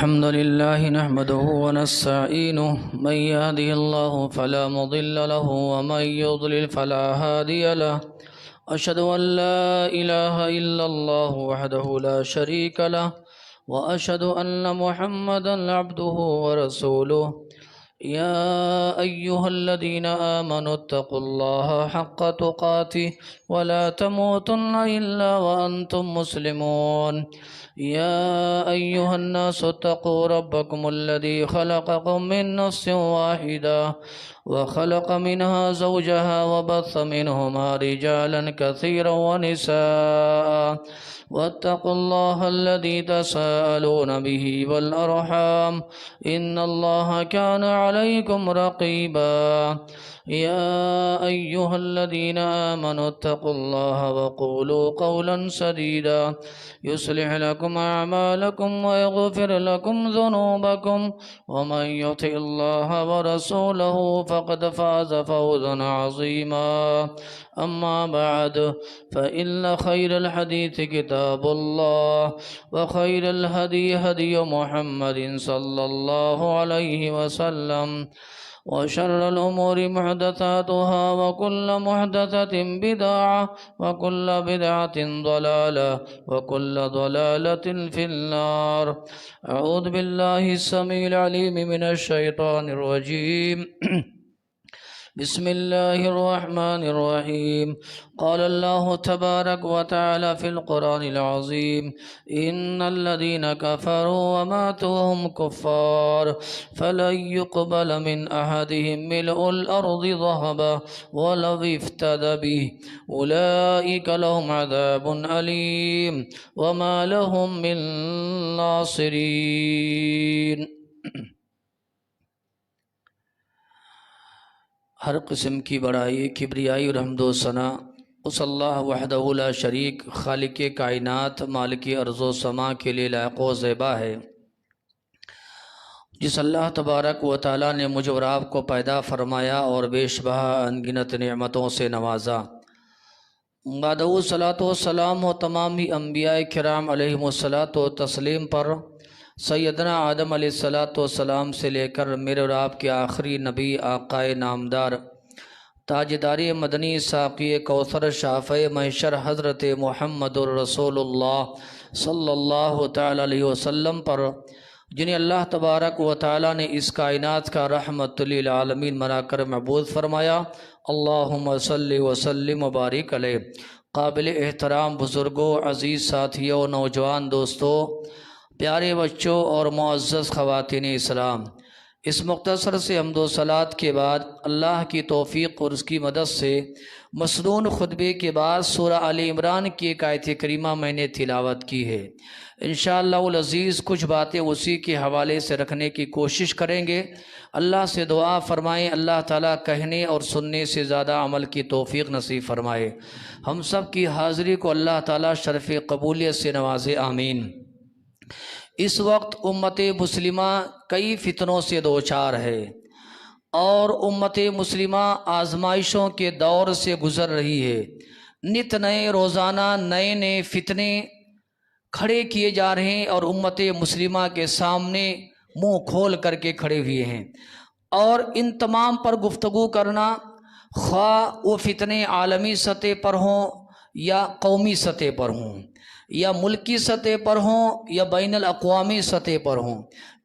الحمد لله نحمده ونستعينه من يهده الله فلا مضل له ومن يضلل فلا هادي له أشهد أن لا إله إلا الله وحده لا شريك له وأشهد أن محمدا عبده ورسوله يا أيها الذين آمنوا اتقوا الله حق تقاته ولا تموتن إلا وأنتم مسلمون يا أيها الناس اتقوا ربكم الذي خلقكم من نفس واحدة وخلق منها زوجها وبث منهما رجالا كثيرا ونساء واتقوا الله الذي تساءلون به والأرحام إن الله كان عليكم رقيبا يا أيها الذين آمنوا اتقوا الله وقولوا قولا سديدا يصلح لكم أعمالكم ويغفر لكم ذنوبكم ومن يطع الله ورسوله فقد فاز فوزا عظيما أما بعد فإن خير الحديث كتاب الله وخير الهدي هدي محمد صلى الله عليه وسلم وشر الأمور محدثاتها وكل محدثة بدعة وكل بدعة ضلالة وكل ضلالة في النار أعوذ بالله السميع العليم من الشيطان الرجيم بسم الله الرحمن الرحيم قال الله تبارك وتعالى في القرآن العظيم إن الذين كفروا وماتوا وهم كفار فلن يقبل من أحدهم ملء الأرض ذهبا ولو افتدى به أولئك لهم عذاب أليم وما لهم من ناصرين ہر قسم کی بڑائی، کبریائی اور حمد و ثنا اس اللہ وحدہ لا شریک خالق کائنات مالک ارض و سما کے لیے لائق و زیبا ہے، جس اللہ تبارک و تعالیٰ نے مجھ اور آپ کو پیدا فرمایا اور بے شبہ انگنت نعمتوں سے نوازا۔ بعد صلاۃ و سلام و تمام انبیاء کرام علیہم الصلاۃ و تسلیم پر سیدنا آدم علیہ السلام سے لے کر میرے اور آپ کے آخری نبی آقائے نامدار تاجداری مدنی ساقی کوثر شافع محشر حضرت محمد الرسول اللہ صلی اللہ تعالی علیہ وسلم پر، جنہیں اللہ تبارک و تعالی نے اس کائنات کا رحمت للعالمین بنا کر مبعوث فرمایا، اللہم صلی وسلم وبارک علیہ۔ قابل احترام بزرگوں، عزیز ساتھیوں، نوجوان دوستوں، پیارے بچوں اور معزز خواتین اسلام، اس مختصر سے حمد و صلات کے بعد اللہ کی توفیق اور اس کی مدد سے مسنون خطبے کے بعد سورہ آل عمران کی ایک آیت کریمہ میں نے تلاوت کی ہے۔ انشاءاللہ العزیز کچھ باتیں اسی کے حوالے سے رکھنے کی کوشش کریں گے۔ اللہ سے دعا فرمائیں اللہ تعالیٰ کہنے اور سننے سے زیادہ عمل کی توفیق نصیب فرمائے۔ ہم سب کی حاضری کو اللہ تعالیٰ شرف قبولیت سے نوازے، آمین۔ اس وقت امت مسلمہ کئی فتنوں سے دوچار ہے اور امت مسلمہ آزمائشوں کے دور سے گزر رہی ہے۔ نت نئے روزانہ نئے فتنے کھڑے کیے جا رہے ہیں اور امت مسلمہ کے سامنے منہ کھول کر کے کھڑے ہوئے ہیں، اور ان تمام پر گفتگو کرنا، خواہ وہ فتنے عالمی سطح پر ہوں یا قومی سطح پر ہوں یا ملکی سطح پر ہوں یا بین الاقوامی سطح پر ہوں،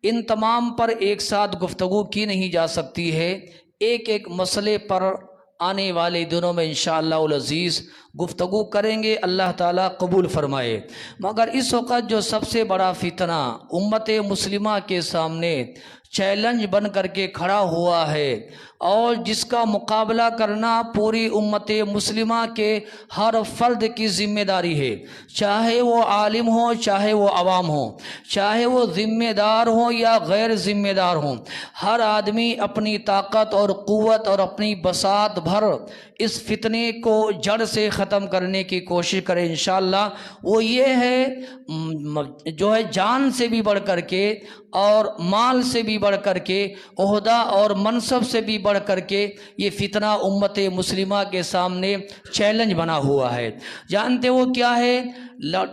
ان تمام پر ایک ساتھ گفتگو کی نہیں جا سکتی ہے۔ ایک ایک مسئلے پر آنے والے دنوں میں انشاءاللہ العزیز گفتگو کریں گے، اللہ تعالیٰ قبول فرمائے۔ مگر اس وقت جو سب سے بڑا فتنہ امت مسلمہ کے سامنے چیلنج بن کر کے کھڑا ہوا ہے اور جس کا مقابلہ کرنا پوری امت مسلمہ کے ہر فرد کی ذمہ داری ہے، چاہے وہ عالم ہو، چاہے وہ عوام ہو، چاہے وہ ذمہ دار ہوں یا غیر ذمہ دار ہوں، ہر آدمی اپنی طاقت اور قوت اور اپنی بساط بھر اس فتنے کو جڑ سے ختم کرنے کی کوشش کرے انشاءاللہ۔ وہ یہ ہے جو ہے جان سے بھی بڑھ کر کے اور مال سے بھی بڑھ کر کے، عہدہ اور منصب سے بھی بڑھ کر کے یہ فتنہ امت مسلمہ کے سامنے چیلنج بنا ہوا ہے۔ جانتے وہ کیا ہے؟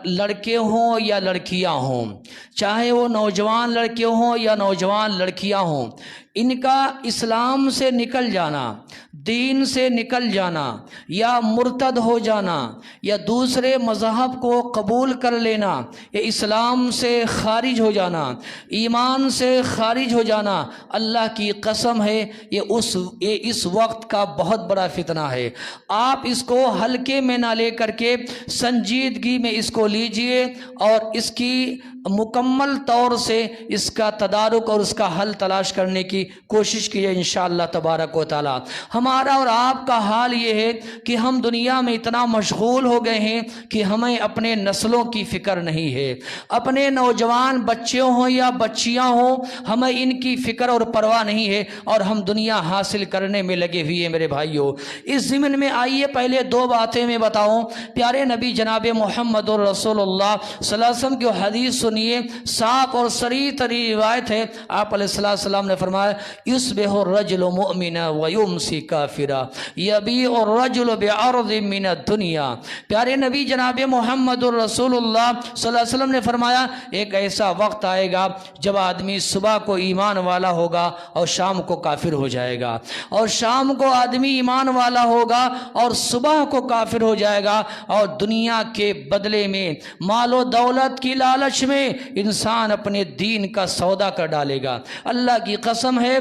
لڑکے ہوں یا لڑکیاں ہوں، چاہے وہ نوجوان لڑکے ہوں یا نوجوان لڑکیاں ہوں، ان کا اسلام سے نکل جانا، دین سے نکل جانا، یا مرتد ہو جانا، یا دوسرے مذہب کو قبول کر لینا، یا اسلام سے خارج ہو جانا، ایمان سے خارج ہو جانا، اللہ کی قسم ہے یہ اس وقت کا بہت بڑا فتنہ ہے۔ آپ اس کو ہلکے میں نہ لے کر کے سنجیدگی میں اس کو لیجئے اور اس کی مکمل طور سے اس کا تدارک اور اس کا حل تلاش کرنے کی کوشش کیجئے انشاءاللہ تبارک و تعالی۔ ہمارا اور آپ کا حال یہ ہے کہ ہم دنیا میں اتنا مشغول ہو گئے ہیں کہ ہمیں اپنے نسلوں کی فکر نہیں ہے، اپنے نوجوان بچے ہوں یا بچیاں ہوں، ہمیں ان کی فکر اور پرواہ نہیں ہے، اور ہم دنیا حاصل کرنے میں لگے ہوئے ہیں میرے بھائیوں۔ اس ضمن میں آئیے پہلے دو باتیں میں بتاؤں۔ پیارے نبی جناب محمد رسول اللہ صلی اللہ علیہ وسلم کی حدیث سنیے، صاف اور صریح ترین روایت ہے۔ آپ علیہ السلام نے فرمایا یصبح الرجل مؤمنا ویمسی کافرا یبیع الرجل بعرض من الدنیا۔ پیارے نبی جناب محمد رسول اللہ صلی اللہ علیہ وسلم نے فرمایا ایک ایسا وقت آئے گا جب آدمی صبح کو ایمان والا ہوگا اور شام کو کافر ہو جائے گا، اور شام کو آدمی ایمان والا ہوگا اور صبح کو کافر ہو جائے گا، اور دنیا کے بدلے میں مال و دولت کی لالچ میں انسان اپنے دین کا سودا کر ڈالے گا۔ اللہ کی قسم ہے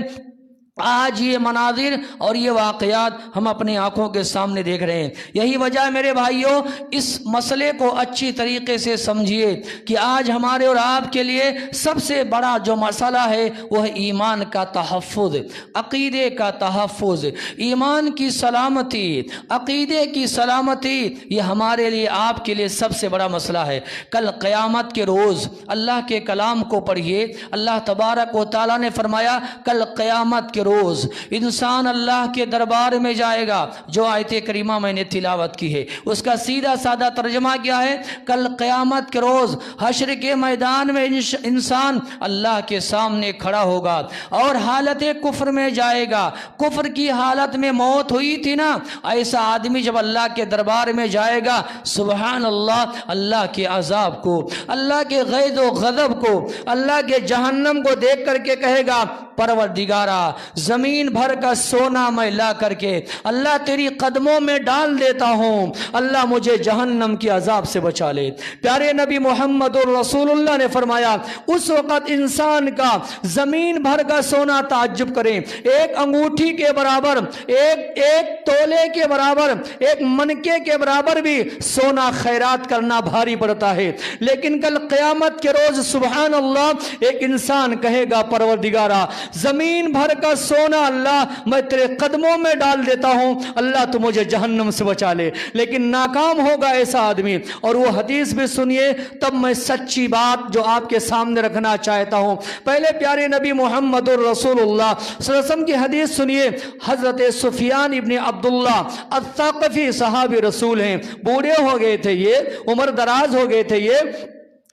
آج یہ مناظر اور یہ واقعات ہم اپنی آنکھوں کے سامنے دیکھ رہے ہیں۔ یہی وجہ ہے میرے بھائیوں، اس مسئلے کو اچھی طریقے سے سمجھیے کہ آج ہمارے اور آپ کے لیے سب سے بڑا جو مسئلہ ہے وہ ہے ایمان کا تحفظ، عقیدے کا تحفظ، ایمان کی سلامتی، عقیدے کی سلامتی۔ یہ ہمارے لیے آپ کے لیے سب سے بڑا مسئلہ ہے۔ کل قیامت کے روز اللہ کے کلام کو پڑھیے، اللہ تبارک و تعالیٰ نے فرمایا کل قیامت کے روز انسان اللہ کے دربار میں جائے گا۔ جو آیت کریمہ میں نے تلاوت کی ہے اس کا سیدھا سادہ ترجمہ کیا ہے؟ کل قیامت کے روز حشر کے میدان میں انسان اللہ کے سامنے کھڑا ہوگا اور حالت کفر میں جائے گا۔ کفر کی حالت میں موت ہوئی تھی نا، ایسا آدمی جب اللہ کے دربار میں جائے گا، سبحان اللہ، اللہ کے عذاب کو، اللہ کے غیظ و غضب کو، اللہ کے جہنم کو دیکھ کر کے کہے گا پروردگارا زمین بھر کا سونا میں لا کر کے اللہ تیری قدموں میں ڈال دیتا ہوں، اللہ مجھے جہنم کی عذاب سے بچا لے۔ پیارے نبی محمد رسول اللہ نے فرمایا اس وقت انسان کا زمین بھر کا سونا تعجب کرے، ایک انگوٹھی کے برابر، ایک تولے کے برابر، ایک منکے کے برابر بھی سونا خیرات کرنا بھاری پڑتا ہے، لیکن کل قیامت کے روز سبحان اللہ ایک انسان کہے گا پروردگارا زمین بھر کا سونا اللہ میں تیرے قدموں میں ڈال دیتا ہوں، اللہ تو مجھے جہنم سے بچا لے۔ لیکن ناکام ہوگا ایسا آدمی۔ اور وہ حدیث بھی سنیے، تب میں سچی بات جو آپ کے سامنے رکھنا چاہتا ہوں۔ پہلے پیارے نبی محمد رسول اللہ صلی اللہ علیہ وسلم کی حدیث سنیے۔ حضرت سفیان ابن عبداللہ الثقفی صحابی رسول ہیں، بوڑھے ہو گئے تھے، یہ عمر دراز ہو گئے تھے، یہ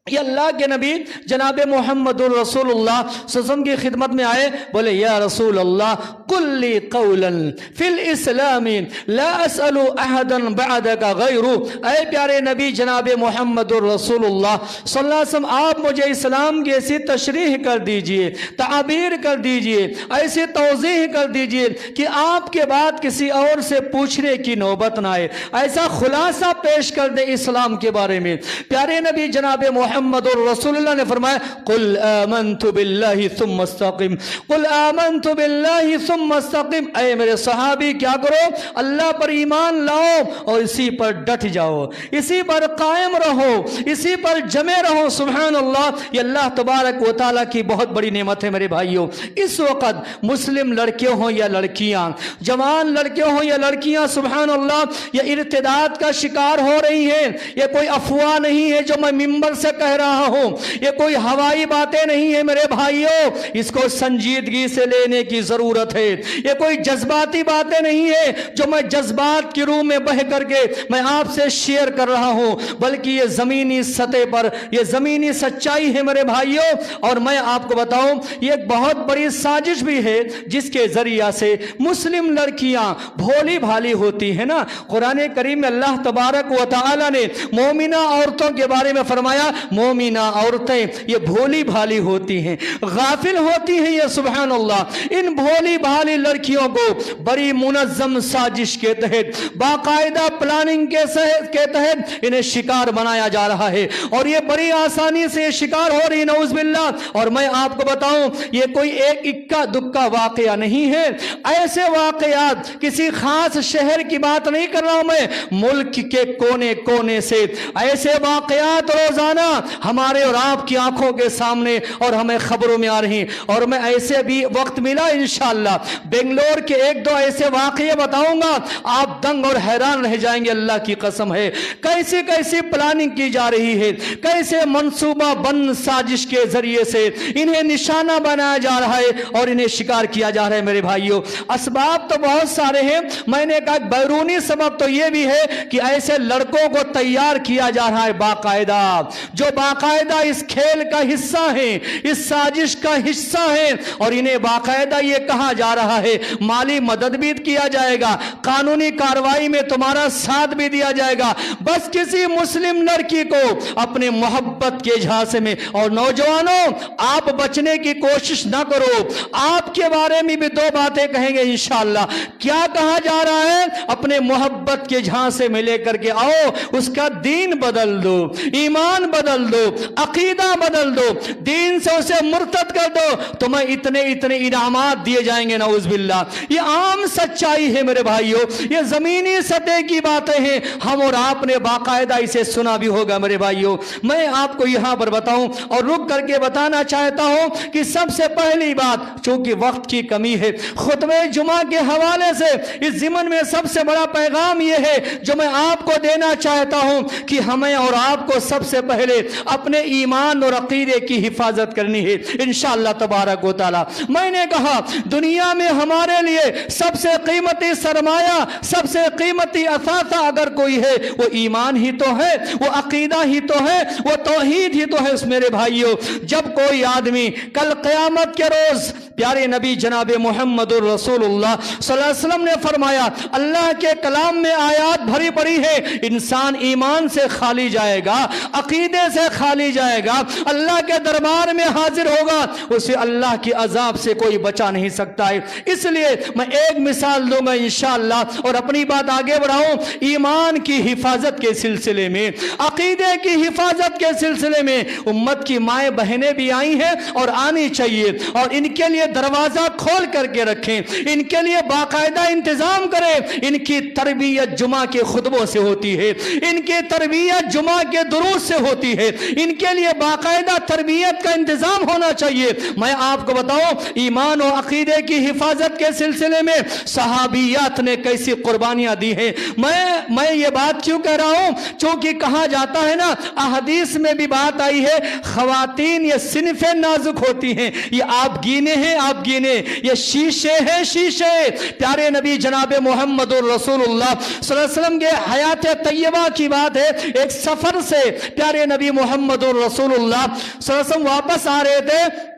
اللہ کے نبی جناب محمد رسول اللہ صلی اللہ علیہ وسلم کی خدمت میں آئے، بولے یا رسول اللہ قل لی قولا فی الاسلام لا اسأل احدا بعدک غیر۔ اے پیارے نبی جناب محمد رسول اللہ صلی اللہ علیہ وسلم آپ مجھے اسلام کی ایسی تشریح کر دیجئے، تعبیر کر دیجئے، ایسی توضیح کر دیجئے کہ آپ کے بعد کسی اور سے پوچھنے کی نوبت نہ آئے، ایسا خلاصہ پیش کر دے اسلام کے بارے میں۔ پیارے نبی جناب محمد رسول اللہ نے فرمایا قل آمنت باللہ ثم استقم، قل آمنت باللہ ثم استقم۔ اے میرے صحابی کیا کرو؟ اللہ پر ایمان لاؤ اور اسی پر ڈٹ جاؤ، اسی پر قائم رہو، اسی پر جمے رہو۔ سبحان اللہ، یہ اللہ تبارک و تعالیٰ کی بہت بڑی نعمت ہے میرے بھائیوں۔ اس وقت مسلم لڑکے ہوں یا لڑکیاں، جوان لڑکے ہوں یا لڑکیاں، سبحان اللہ، یہ ارتداد کا شکار ہو رہی ہیں۔ یہ کوئی افواہ نہیں ہے جو میں منبر سے کہہ رہا ہوں یہ کوئی ہوائی باتیں نہیں ہیں میرے بھائیوں، اس کو سنجیدگی سے لینے کی ضرورت ہے۔ یہ کوئی جذباتی باتیں نہیں ہیں جو میں جذبات کی روح میں بہ کر کے میں آپ سے شیئر کر رہا ہوں، بلکہ یہ زمینی سطح پر یہ زمینی سچائی ہے میرے بھائیوں۔ اور میں آپ کو بتاؤں یہ ایک بہت بڑی سازش بھی ہے جس کے ذریعہ سے مسلم لڑکیاں بھولی بھالی ہوتی ہیں نا۔ قرآن کریم میں اللہ تبارک و تعالی نے مومنہ عورتوں کے بارے میں فرمایا مومنہ عورتیں یہ بھولی بھالی ہوتی ہیں، غافل ہوتی ہیں، یہ سبحان اللہ۔ ان بھولی بھالی لڑکیوں کو بڑی منظم سازش کے تحت باقاعدہ پلاننگ کے تحت انہیں شکار بنایا جا رہا ہے، اور یہ بڑی آسانی سے شکار ہو رہی نعوذ باللہ۔ اور میں آپ کو بتاؤں یہ کوئی ایک اکا دکا واقعہ نہیں ہے، ایسے واقعات کسی خاص شہر کی بات نہیں کر رہا ہوں میں، ملک کے کونے کونے سے ایسے واقعات روزانہ ہمارے اور آپ کی آنکھوں کے سامنے اور ہمیں خبروں میں آ رہی ہیں۔ اور میں ایسے بھی وقت ملا انشاءاللہ بنگلور کے ایک دو ایسے واقعے بتاؤں گا، آپ دنگ اور حیران رہ جائیں گے، اللہ کی قسم ہے کیسی کیسی پلاننگ کی جا رہی ہے، کیسے منصوبہ بند سازش کے ذریعے سے انہیں نشانہ بنایا جا رہا ہے اور انہیں شکار کیا جا رہا ہے میرے بھائیوں۔ اسباب تو بہت سارے ہیں، میں نے کہا بیرونی سبب تو یہ بھی ہے کہ ایسے لڑکوں کو تیار کیا جا رہا ہے باقاعدہ، جو باقاعدہ اس کھیل کا حصہ ہیں، اس سازش کا حصہ ہیں، اور انہیں باقاعدہ یہ کہا جا رہا ہے مالی مدد بھی کیا جائے گا، قانونی کارروائی میں تمہارا ساتھ بھی دیا جائے گا، بس کسی مسلم لڑکی کو اپنے محبت کے جھانسے میں۔ اور نوجوانوں آپ بچنے کی کوشش نہ کرو، آپ کے بارے میں بھی دو باتیں کہیں گے انشاءاللہ۔ کیا کہا جا رہا ہے؟ اپنے محبت کے جھانسے میں لے کر کے آؤ، اس کا دین بدل دو، ایمان بدل دو، عقیدہ بدل دو، دین سے اسے مرتد کر دو، تمہیں اتنے اتنے انعامات دیے جائیں گے نعوذ باللہ۔ یہ عام سچائی ہے میرے بھائیوں، یہ زمینی سطح کی باتیں ہیں، ہم اور آپ نے باقاعدہ اسے سنا بھی ہوگا میرے بھائیوں۔ میں آپ کو یہاں پر بتاؤں اور رک کر کے بتانا چاہتا ہوں کہ سب سے پہلی بات، چونکہ وقت کی کمی ہے، خطبہ جمعہ کے حوالے سے اس ضمن میں سب سے بڑا پیغام یہ ہے جو میں آپ کو دینا چاہتا ہوں کہ ہمیں اور آپ کو سب سے پہلے اپنے ایمان اور عقیدے کی حفاظت کرنی ہے انشاءاللہ تبارک و تعالی۔ میں نے کہا دنیا میں ہمارے لیے سب سے قیمتی سرمایہ، سب سے قیمتی اثاثہ اگر کوئی ہے وہ ایمان ہی تو ہے، وہ عقیدہ ہی تو ہے، وہ توحید ہی تو ہے میرے بھائیوں۔ جب کوئی آدمی کل قیامت کے روز، پیارے نبی جناب محمد الرسول اللہ صلی اللہ علیہ وسلم نے فرمایا، اللہ کے کلام میں آیات بھری پڑی ہے، انسان ایمان سے خالی جائے گا، عقیدے سے خالی جائے گا، اللہ کے دربار میں حاضر ہوگا، اسے اللہ کی عذاب سے کوئی بچا نہیں سکتا ہے۔ اس لیے میں ایک مثال دوں گا انشاءاللہ اور اپنی بات آگے بڑھاؤں۔ ایمان کی حفاظت کے سلسلے میں، عقیدے کی حفاظت کے سلسلے میں امت کی مائیں بہنیں بھی آئی ہیں اور آنی چاہیے، اور ان کے لیے دروازہ کھول کر کے رکھیں، ان کے لیے باقاعدہ انتظام کریں۔ ان کی تربیت جمعہ کے خطبوں سے ہوتی ہے، ان کی تربیت جمعہ کے دروس سے ہوتی ہے، ان کے لیے باقاعدہ تربیت کا انتظام ہونا چاہیے۔ میں آپ کو بتاؤں ایمان و عقیدے کی حفاظت کے سلسلے میں صحابیات نے کیسی قربانیاں دی ہیں۔ میں یہ بات کیوں کہہ رہا ہوں؟ چونکہ کہا جاتا ہے نا، احادیث میں بھی بات آئی ہے، خواتین یہ صنفیں نازک ہوتی ہیں، یہ آپ گینے ہیں، آپ گینے، یہ شیشے ہیں، شیشے۔ پیارے نبی جناب محمد الرسول اللہ صلی اللہ علیہ وسلم کے حیات طیبہ کی بات ہے، ایک سفر سے پیارے نبی محمد الرسول اللہ صلی اللہ علیہ وسلم واپس آ رہے تھے،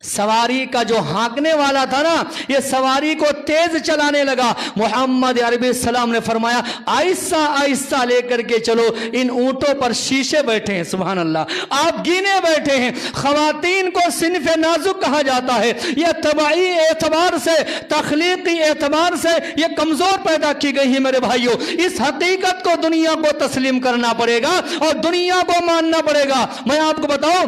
سواری کا جو ہانکنے والا تھا نا، یہ سواری کو تیز چلانے لگا۔ محمد عربی السلام نے فرمایا آہستہ آہستہ لے کر کے چلو، ان اونٹوں پر شیشے بیٹھے ہیں، سبحان اللہ، آپ گینے بیٹھے ہیں۔ خواتین کو صنف نازک کہا جاتا ہے، یہ طبعی اعتبار سے، تخلیقی اعتبار سے یہ کمزور پیدا کی گئی ہیں میرے بھائیوں۔ اس حقیقت کو دنیا کو تسلیم کرنا پڑے گا اور دنیا کو ماننا پڑے گا۔ میں آپ کو بتاؤں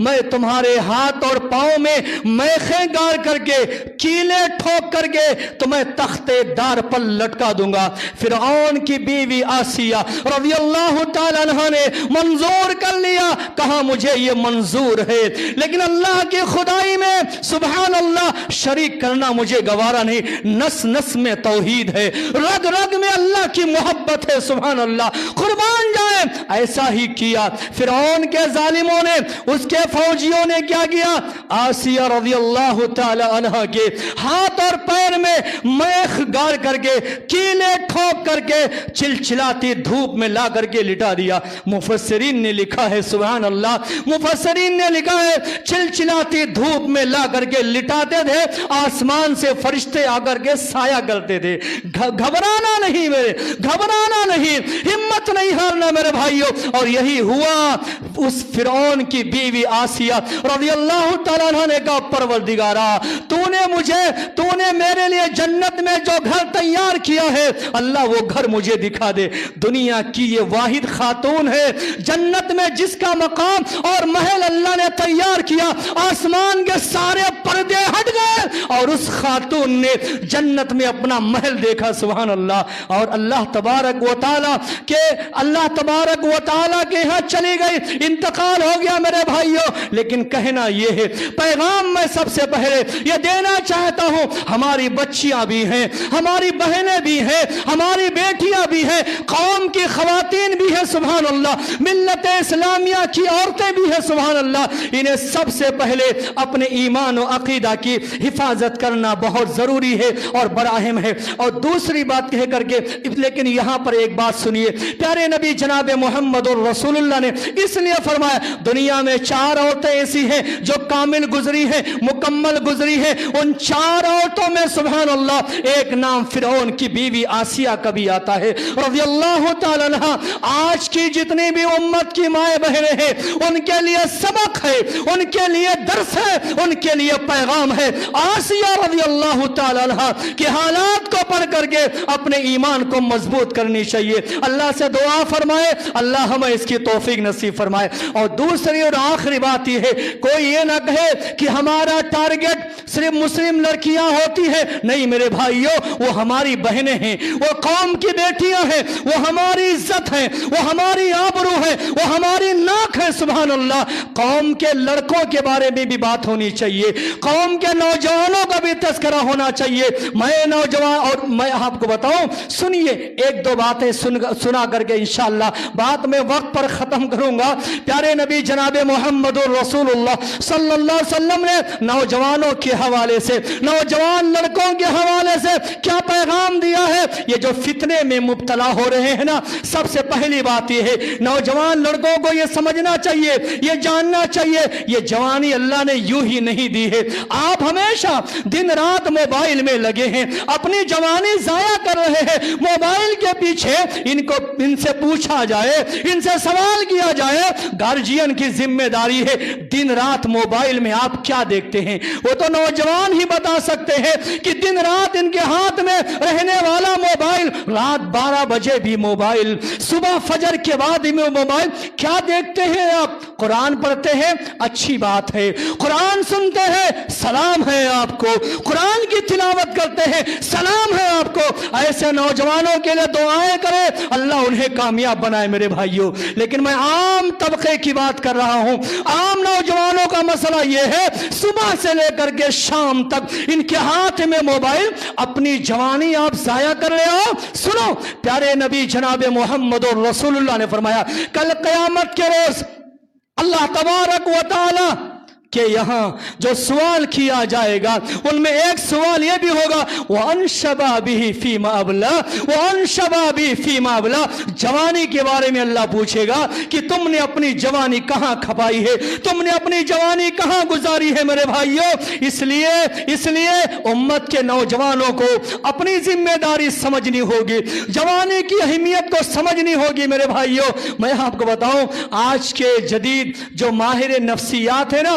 میں تمہارے ہاتھ اور پاؤں میں میخیں گاڑ کر کے کیلے ٹھوک کر کے تمہیں تختے دار پر لٹکا دوں گا۔ فرعون کی بیوی آسیہ رضی اللہ تعالیٰ عنہ نے منظور کر لیا، کہا مجھے یہ منظور ہے، لیکن اللہ کی خدائی میں سبحان اللہ شریک کرنا مجھے گوارا نہیں۔ نس نس میں توحید ہے، رگ رگ میں اللہ کی محبت ہے، سبحان اللہ، قربان جائیں۔ ایسا ہی کیا فرعون کے ظالموں نے، اس کے فوجیوں نے کیا کیا؟ آسیہ رضی اللہ تعالی عنہ کے ہاتھ اور پیر میں میخ گاڑ کر کے کیلے ٹھوک کر کے چلچلاتی دھوپ میں لا کر کے لٹا دیا۔ مفسرین نے لکھا ہے سبحان اللہ، مفسرین نے لکھا ہے چلچلاتی دھوپ میں لا کر کے لٹاتے تھے، آسمان سے فرشتے آ کر کے سایہ کرتے تھے۔ گھبرانا نہیں میرے، گھبرانا نہیں، ہمت نہیں ہارنا میرے بھائیوں۔ اور یہی ہوا، اس فرعون کی بیوی آسیہ رضی اللہ تعالیٰ عنہ نے کہا پروردگارا، تو نے میرے لیے جنت میں جو گھر تیار کیا ہے اللہ وہ گھر مجھے دکھا دے۔ دنیا کی یہ واحد خاتون ہے جنت میں جس کا مقام اور محل اللہ نے تیار کیا، آسمان کے سارے پردے ہٹ گئے اور اس خاتون نے جنت میں اپنا محل دیکھا، سبحان اللہ۔ اور اللہ تبارک و تعالیٰ کے ہاں چلی گئی، انتقال ہو گیا میرے بھائیوں۔ لیکن کہنا یہ ہے، پیغام میں سب سے پہلے یہ دینا چاہتا ہوں، ہماری بچیاں بھی ہیں، ہماری بہنیں بھی ہیں، ہماری بیٹیاں بھی ہیں، قوم کی خواتین بھی ہیں، سبحان اللہ، ملت اسلامیہ کی عورتیں بھی ہیں، سبحان اللہ۔ انہیں سب سے پہلے اپنے ایمان و عقیدہ کی حفاظت کرنا بہت ضروری ہے اور بڑا اہم ہے۔ اور دوسری بات کہہ کر کے، لیکن یہاں پر ایک بات سنیے، پیارے نبی جناب محمد رسول اللہ نے اس لیے فرمایا دنیا میں 4 عورتیں ایسی ہیں جو کامل گزری ہیں، مکمل گزری ہیں، ان 4 عورتوں میں سبحان اللہ ایک نام فرعون کی بیوی آسیہ کا بھی آتا ہے رضی اللہ تعالیٰ عنہ۔ آج کی جتنی بھی امت کی مائیں بہنیں ہیں ان کے لیے سبق ہے، ان کے لیے درس ہے، ان کے لیے پیغام ہے۔ آسیہ رضی اللہ تعالیٰ عنہ کے حالات کو پڑھ کر کے اپنے ایمان کو مضبوط کرنی چاہیے۔ اللہ سے دعا فرمائے اللہ ہمیں اس کی توفیق نصیب فرمائے۔ اور دوسری اور آخری بات یہ ہے، کوئی یہ نہ کہے کہ ہمارا ٹارگٹ صرف مسلم لڑکیاں ہوتی ہیں، نہیں میرے بھائیوں، وہ ہماری بہنیں ہیں، وہ قوم کی بیٹیاں ہیں، وہ ہماری عزت ہیں، وہ ہماری آبرو ہے، وہ ہماری ناک ہے، سبحان اللہ۔ قوم کے لڑکوں کے بارے میں بھی بات ہونی چاہیے، قوم کے نوجوانوں کا بھی تذکرہ ہونا چاہیے۔ میں نوجوان، اور میں آپ کو بتاؤں، سنیے 1-2 باتیں سنا کر کے انشاءاللہ بات میں وقت پر ختم کروں گا۔ پیارے نبی جناب محمد رسول اللہ صلی اللہ علیہ وسلم نے نوجوانوں کے حوالے سے، نوجوان لڑکوں کے حوالے سے کیا پیغام دیا ہے؟ یہ جو فتنے میں مبتلا ہو رہے ہیں نا، سب سے پہلی بات یہ ہے نوجوان لڑکوں کو یہ سمجھنا چاہیے، یہ جاننا چاہیے، یہ جوانی اللہ نے یوں ہی نہیں دی ہے۔ آپ ہمیشہ دن رات موبائل میں لگے ہیں، اپنی جوانی ضائع کر رہے ہیں موبائل کے پیچھے۔ ان سے پوچھا جائے، ان سے سوال کیا جائے، گارجین کی ذمہ داری ہے، دن رات موبائل میں آپ کیا دیکھتے ہیں؟ وہ تو نوجوان ہی بتا سکتے ہیں کہ دن رات ان کے ہاتھ میں رہنے والا موبائل، رات 12 بجے بھی موبائل، صبح فجر کے بعد بھی موبائل، کیا دیکھتے ہیں آپ؟ قرآن پڑھتے ہیں، اچھی بات ہے، قرآن سنتے ہیں، سلام ہے آپ کو، قرآن کی تلاوت کرتے ہیں، سلام ہے آپ کو۔ ایسے نوجوانوں کے لیے دعائیں کریں، اللہ انہیں کامیاب بنائے میرے بھائیوں۔ لیکن میں عام طبقے کی بات کر رہا ہوں، عام نوجوانوں کا مسئلہ یہ ہے صبح سے لے کر کے شام تک ان کے ہاتھ میں موبائل، اپنی جوانی آپ ضائع کر رہے ہو۔ سنو، پیارے نبی جناب محمد رسول اللہ نے فرمایا کل قیامت کے روز اللہ تبارک و تعالی کہ یہاں جو سوال کیا جائے گا ان میں ایک سوال یہ بھی ہوگا وَعَنْ شَبَابِهِ فِي مَا أَبْلَى وَعَنْ شَبَابِهِ فِي مَا أَبْلَى۔ جوانی کے بارے میں اللہ پوچھے گا کہ تم نے اپنی جوانی کہاں کھپائی ہے، تم نے اپنی جوانی کہاں گزاری ہے میرے بھائیوں۔ اس لیے امت کے نوجوانوں کو اپنی ذمہ داری سمجھنی ہوگی، جوانی کی اہمیت کو سمجھنی ہوگی میرے بھائیوں۔ میں آپ کو بتاؤں، آج کے جدید جو ماہر نفسیات ہے نا،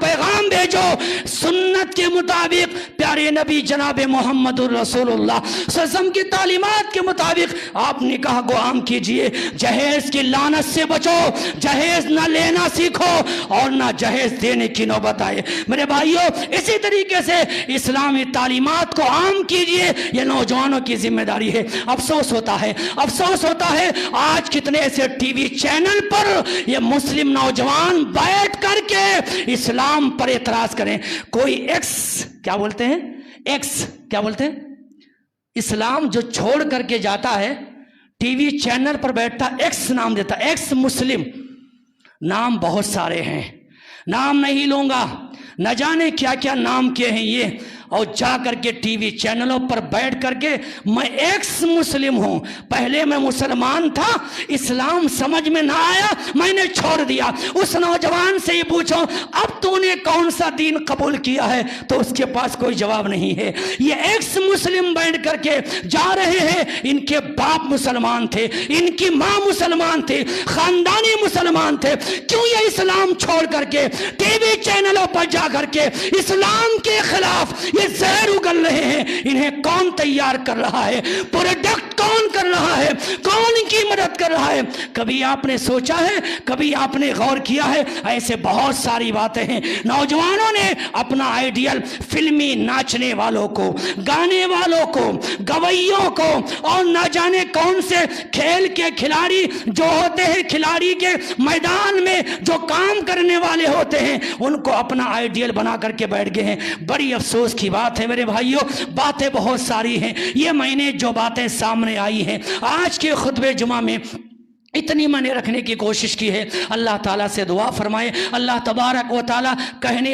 پیغام بھیجو سنت کے مطابق، پیارے نبی جناب محمد الرسول اللہ صلی اللہ علیہ وسلم کی تعلیمات کے مطابق آپ نکاح کو عام کیجئے، جہیز کی لعنت سے بچو، جہیز نہ لینا سیکھو اور نہ جہیز دینے کی نوبت آئے۔ میرے بھائیوں اسی طریقے سے اسلامی تعلیمات کو عام کیجئے، یہ نوجوانوں کی ذمہ داری ہے۔ افسوس ہوتا ہے آج کتنے ایسے ٹی وی چینل پر یہ مسلم نوجوان بیٹھ کر کے اسلام پر اعتراض کریں۔ کوئی کیا بولتے ہیں اسلام جو چھوڑ کر کے جاتا ہے ٹی وی چینل پر بیٹھتا، ایکس نام دیتا، ایکس مسلم، نام بہت سارے ہیں، نام نہیں لوں گا، نہ جانے کیا کیا نام کیے ہیں یہ، اور جا کر کے ٹی وی چینلوں پر بیٹھ کر کے میں ایکس مسلم ہوں، پہلے میں مسلمان تھا، اسلام سمجھ میں نہ آیا میں نے چھوڑ دیا۔ اس نوجوان سے یہ پوچھو اب تو نے کون سا دین قبول کیا ہے تو اس کے پاس کوئی جواب نہیں ہے۔ یہ ایکس مسلم بیٹھ کر کے جا رہے ہیں، ان کے باپ مسلمان تھے، ان کی ماں مسلمان تھے، خاندانی مسلمان تھے، کیوں یہ اسلام چھوڑ کر کے ٹی وی چینلوں پر جا کر کے اسلام کے خلاف یہ زہر اگل رہے ہیں؟ انہیں کون تیار کر رہا ہے؟ پروڈکٹ کون کر رہا ہے؟ کون ان کی مدد کر رہا ہے؟ کبھی آپ نے سوچا ہے؟ کبھی آپ نے غور کیا ہے؟ ایسے بہت ساری باتیں ہیں۔ نوجوانوں نے اپنا آئیڈیل فلمی ناچنے والوں کو، گانے والوں کو، گویوں کو اور نہ جانے کون سے کھیل کے کھلاڑی جو ہوتے ہیں، کھلاڑی کے میدان میں جو کام کرنے والے ہوتے ہیں، ان کو اپنا آئیڈیل بنا کر کے بیٹھ گئے ہیں۔ بڑی افسوس کی بات ہے میرے بھائیوں، باتیں بہت ساری ہیں، یہ میں نے جو باتیں سامنے آئی ہیں آج کے خطبہ جمعہ میں اتنی میں نے رکھنے کی کوشش کی ہے۔ اللہ تعالیٰ سے دعا فرمائے اللہ تبارک و تعالیٰ کہنے